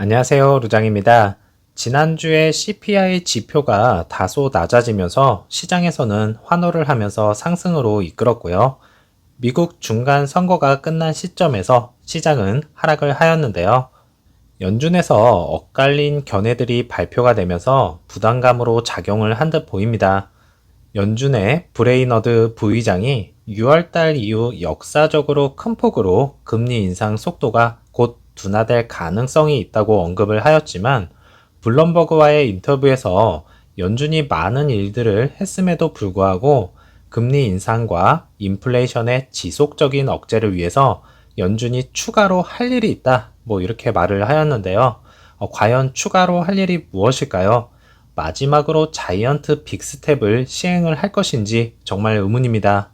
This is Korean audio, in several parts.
안녕하세요, 루장입니다. 지난주에 CPI 지표가 다소 낮아지면서 시장에서는 환호를 하면서 상승으로 이끌었고요. 미국 중간 선거가 끝난 시점에서 시장은 하락을 하였는데요. 연준에서 엇갈린 견해들이 발표가 되면서 부담감으로 작용을 한 듯 보입니다. 연준의 브레이너드 부의장이 6월달 이후 역사적으로 큰 폭으로 금리 인상 속도가 곧 둔화될 가능성이 있다고 언급을 하였지만, 블룸버그와의 인터뷰에서 연준이 많은 일들을 했음에도 불구하고 금리 인상과 인플레이션의 지속적인 억제를 위해서 연준이 추가로 할 일이 있다, 이렇게 말을 하였는데요. 과연 추가로 할 일이 무엇일까요? 마지막으로 자이언트 빅스텝을 시행을 할 것인지 정말 의문입니다.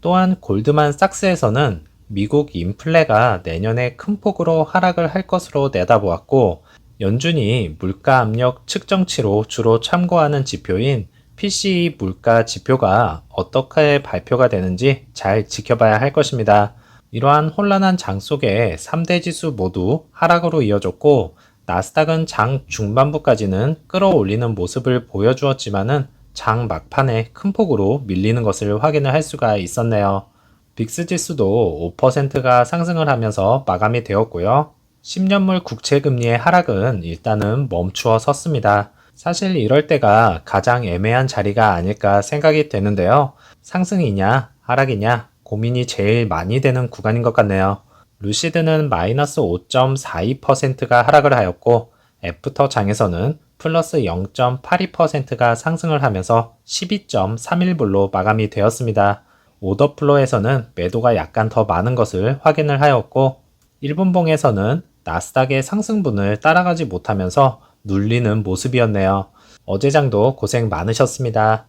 또한 골드만삭스에서는 미국 인플레가 내년에 큰 폭으로 하락을 할 것으로 내다보았고, 연준이 물가 압력 측정치로 주로 참고하는 지표인 PCE 물가 지표가 어떻게 발표가 되는지 잘 지켜봐야 할 것입니다. 이러한 혼란한 장 속에 3대 지수 모두 하락으로 이어졌고, 나스닥은 장 중반부까지는 끌어올리는 모습을 보여주었지만은 장 막판에 큰 폭으로 밀리는 것을 확인을 할 수가 있었네요. 빅스 지수도 5%가 상승을 하면서 마감이 되었고요. 10년물 국채금리의 하락은 일단은 멈추어 섰습니다. 사실 이럴 때가 가장 애매한 자리가 아닐까 생각이 되는데요. 상승이냐 하락이냐 고민이 제일 많이 되는 구간인 것 같네요. 루시드는 마이너스 5.42%가 하락을 하였고, 애프터 장에서는 플러스 0.82%가 상승을 하면서 12.31불로 마감이 되었습니다. 오더플로에서는 매도가 약간 더 많은 것을 확인을 하였고, 1분봉에서는 나스닥의 상승분을 따라가지 못하면서 눌리는 모습이었네요. 어제 장도 고생 많으셨습니다.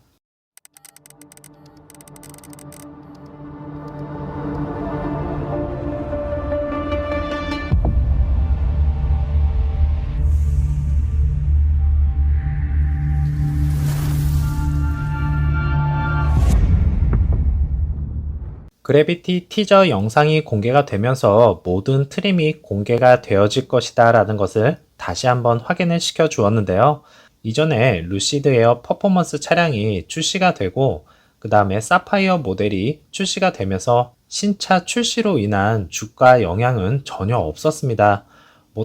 그래비티 티저 영상이 공개가 되면서 모든 트림이 공개가 되어질 것이다 라는 것을 다시 한번 확인을 시켜 주었는데요. 이전에 루시드 에어 퍼포먼스 차량이 출시가 되고, 그 다음에 사파이어 모델이 출시가 되면서 신차 출시로 인한 주가 영향은 전혀 없었습니다.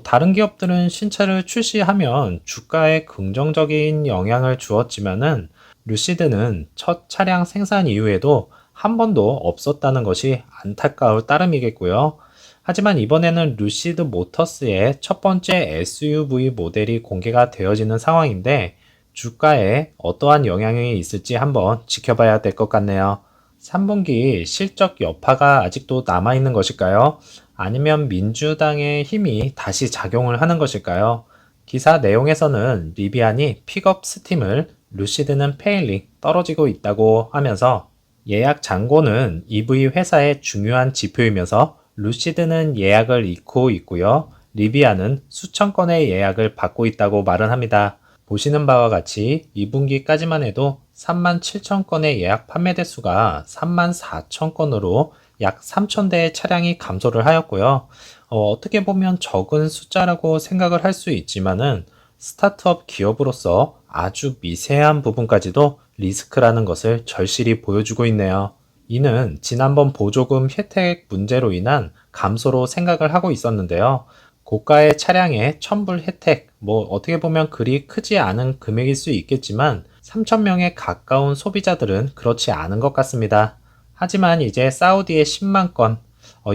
다른 기업들은 신차를 출시하면 주가에 긍정적인 영향을 주었지만은, 루시드는 첫 차량 생산 이후에도 한 번도 없었다는 것이 안타까울 따름이겠고요. 하지만 이번에는 루시드 모터스의 첫 번째 SUV 모델이 공개가 되어지는 상황인데, 주가에 어떠한 영향이 있을지 한번 지켜봐야 될 것 같네요. 3분기 실적 여파가 아직도 남아있는 것일까요? 아니면 민주당의 힘이 다시 작용을 하는 것일까요? 기사 내용에서는 리비안이 픽업 스팀을, 루시드는 페일링 떨어지고 있다고 하면서, 예약 잔고는 EV 회사의 중요한 지표이면서 루시드는 예약을 잃고 있고요. 리비아는 수천 건의 예약을 받고 있다고 말은 합니다. 보시는 바와 같이 2분기까지만 해도 3만 7천 건의 예약 판매 대수가 3만 4천 건으로 약 3천 대의 차량이 감소를 하였고요. 어떻게 보면 적은 숫자라고 생각을 할 수 있지만은 스타트업 기업으로서 아주 미세한 부분까지도 리스크라는 것을 절실히 보여주고 있네요. 이는 지난번 보조금 혜택 문제로 인한 감소로 생각을 하고 있었는데요. 고가의 차량의 첨불 혜택, 어떻게 보면 그리 크지 않은 금액일 수 있겠지만 3,000명에 가까운 소비자들은 그렇지 않은 것 같습니다. 하지만 이제 사우디의 10만 건,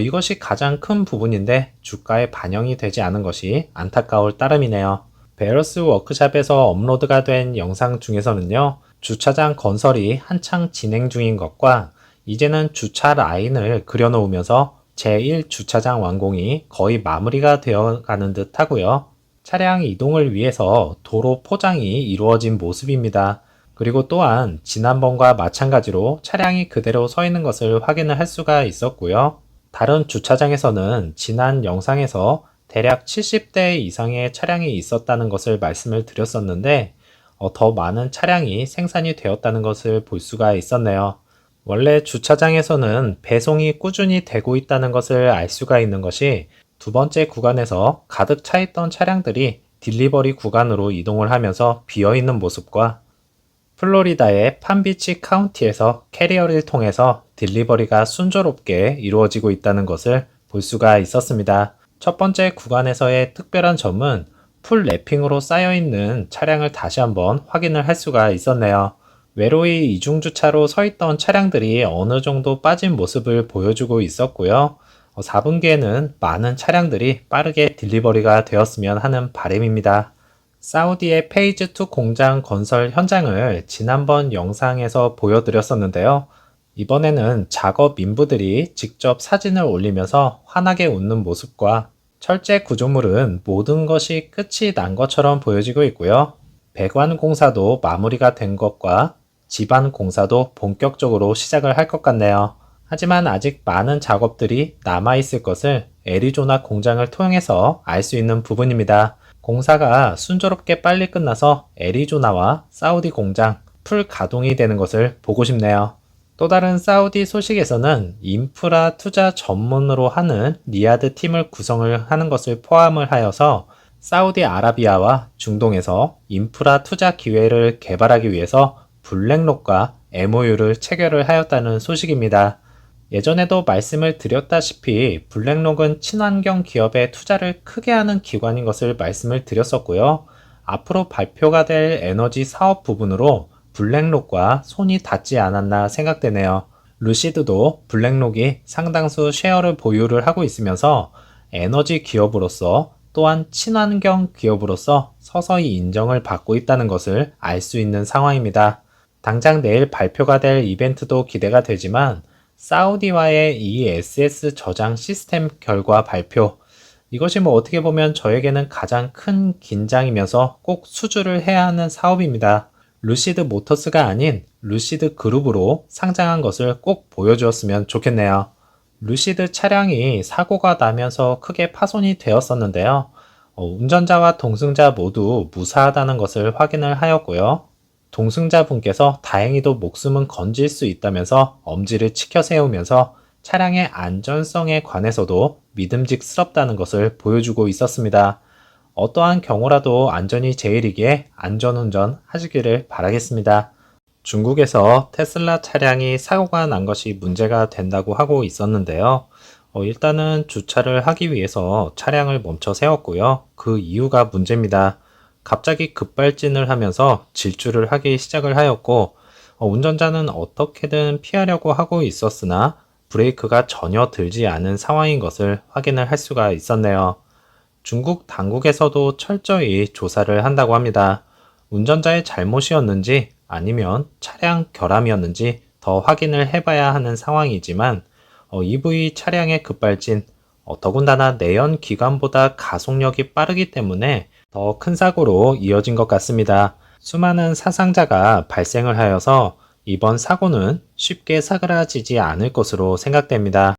이것이 가장 큰 부분인데 주가에 반영이 되지 않은 것이 안타까울 따름이네요. 베러스 워크샵에서 업로드가 된 영상 중에서는요, 주차장 건설이 한창 진행 중인 것과 이제는 주차 라인을 그려놓으면서 제1 주차장 완공이 거의 마무리가 되어 가는 듯 하고요. 차량 이동을 위해서 도로 포장이 이루어진 모습입니다. 그리고 또한 지난번과 마찬가지로 차량이 그대로 서 있는 것을 확인을 할 수가 있었고요. 다른 주차장에서는 지난 영상에서 대략 70대 이상의 차량이 있었다는 것을 말씀을 드렸었는데, 더 많은 차량이 생산이 되었다는 것을 볼 수가 있었네요. 원래 주차장에서는 배송이 꾸준히 되고 있다는 것을 알 수가 있는 것이 두 번째 구간에서 가득 차 있던 차량들이 딜리버리 구간으로 이동을 하면서 비어있는 모습과 플로리다의 팜비치 카운티에서 캐리어를 통해서 딜리버리가 순조롭게 이루어지고 있다는 것을 볼 수가 있었습니다. 첫 번째 구간에서의 특별한 점은 풀 랩핑으로 쌓여있는 차량을 다시 한번 확인을 할 수가 있었네요. 외로이 이중주차로 서 있던 차량들이 어느 정도 빠진 모습을 보여주고 있었고요. 4분기에는 많은 차량들이 빠르게 딜리버리가 되었으면 하는 바람입니다. 사우디의 페이즈 2 공장 건설 현장을 지난번 영상에서 보여드렸었는데요. 이번에는 작업 인부들이 직접 사진을 올리면서 환하게 웃는 모습과 철제 구조물은 모든 것이 끝이 난 것처럼 보여지고 있고요. 배관 공사도 마무리가 된 것과 집안 공사도 본격적으로 시작을 할 것 같네요. 하지만 아직 많은 작업들이 남아있을 것을 애리조나 공장을 통해서 알 수 있는 부분입니다. 공사가 순조롭게 빨리 끝나서 애리조나와 사우디 공장 풀 가동이 되는 것을 보고 싶네요. 또 다른 사우디 소식에서는 인프라 투자 전문으로 하는 리야드 팀을 구성을 하는 것을 포함을 하여서 사우디아라비아와 중동에서 인프라 투자 기회를 개발하기 위해서 블랙록과 MOU를 체결을 하였다는 소식입니다. 예전에도 말씀을 드렸다시피 블랙록은 친환경 기업에 투자를 크게 하는 기관인 것을 말씀을 드렸었고요. 앞으로 발표가 될 에너지 사업 부분으로 블랙록과 손이 닿지 않았나 생각되네요. 루시드도 블랙록이 상당수 쉐어를 보유를 하고 있으면서 에너지 기업으로서 또한 친환경 기업으로서 서서히 인정을 받고 있다는 것을 알 수 있는 상황입니다. 당장 내일 발표가 될 이벤트도 기대가 되지만 사우디와의 ESS 저장 시스템 결과 발표, 이것이 어떻게 보면 저에게는 가장 큰 긴장이면서 꼭 수주를 해야 하는 사업입니다. 루시드 모터스가 아닌 루시드 그룹으로 상장한 것을 꼭 보여주었으면 좋겠네요. 루시드 차량이 사고가 나면서 크게 파손이 되었었는데요. 운전자와 동승자 모두 무사하다는 것을 확인을 하였고요. 동승자분께서 다행히도 목숨은 건질 수 있다면서 엄지를 치켜 세우면서 차량의 안전성에 관해서도 믿음직스럽다는 것을 보여주고 있었습니다. 어떠한 경우라도 안전이 제일이기에 안전운전 하시기를 바라겠습니다. 중국에서 테슬라 차량이 사고가 난 것이 문제가 된다고 하고 있었는데요. 일단은 주차를 하기 위해서 차량을 멈춰 세웠고요. 그 이유가 문제입니다. 갑자기 급발진을 하면서 질주를 하기 시작을 하였고 운전자는 어떻게든 피하려고 하고 있었으나 브레이크가 전혀 들지 않은 상황인 것을 확인을 할 수가 있었네요. 중국 당국에서도 철저히 조사를 한다고 합니다. 운전자의 잘못이었는지 아니면 차량 결함이었는지 더 확인을 해봐야 하는 상황이지만 EV 차량의 급발진, 더군다나 내연 기관보다 가속력이 빠르기 때문에 더 큰 사고로 이어진 것 같습니다. 수많은 사상자가 발생을 하여서 이번 사고는 쉽게 사그라지지 않을 것으로 생각됩니다.